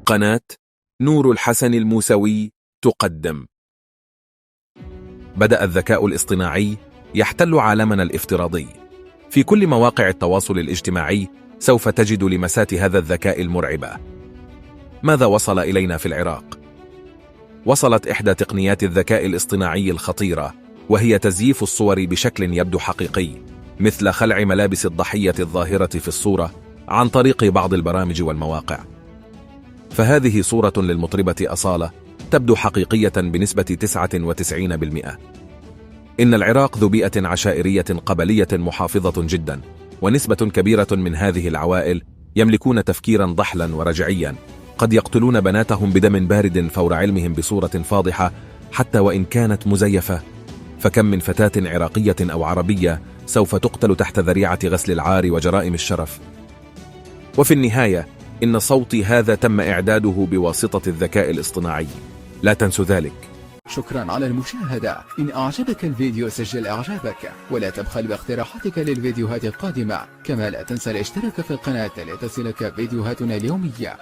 قناة نور الحسن الموسوي تقدم. بدأ الذكاء الاصطناعي يحتل عالمنا الافتراضي. في كل مواقع التواصل الاجتماعي سوف تجد لمسات هذا الذكاء المرعبة. ماذا وصل إلينا في العراق؟ وصلت إحدى تقنيات الذكاء الاصطناعي الخطيرة، وهي تزييف الصور بشكل يبدو حقيقي، مثل خلع ملابس الضحية الظاهرة في الصورة عن طريق بعض البرامج والمواقع. فهذه صورة للمطربة أصالة تبدو حقيقية بنسبة 99%. إن العراق ذو بيئة عشائرية قبلية محافظة جدا، ونسبة كبيرة من هذه العوائل يملكون تفكيرا ضحلا ورجعيا، قد يقتلون بناتهم بدم بارد فور علمهم بصورة فاضحة حتى وإن كانت مزيفة. فكم من فتاة عراقية أو عربية سوف تقتل تحت ذريعة غسل العار وجرائم الشرف. وفي النهاية إن صوتي هذا تم إعداده بواسطة الذكاء الاصطناعي، لا تنسوا ذلك. شكرا على المشاهدة. إن أعجبك الفيديو سجل إعجابك، ولا تبخل باقتراحاتك للفيديوهات القادمة. كما لا تنسى الاشتراك في القناة لتصلك فيديوهاتنا اليومية.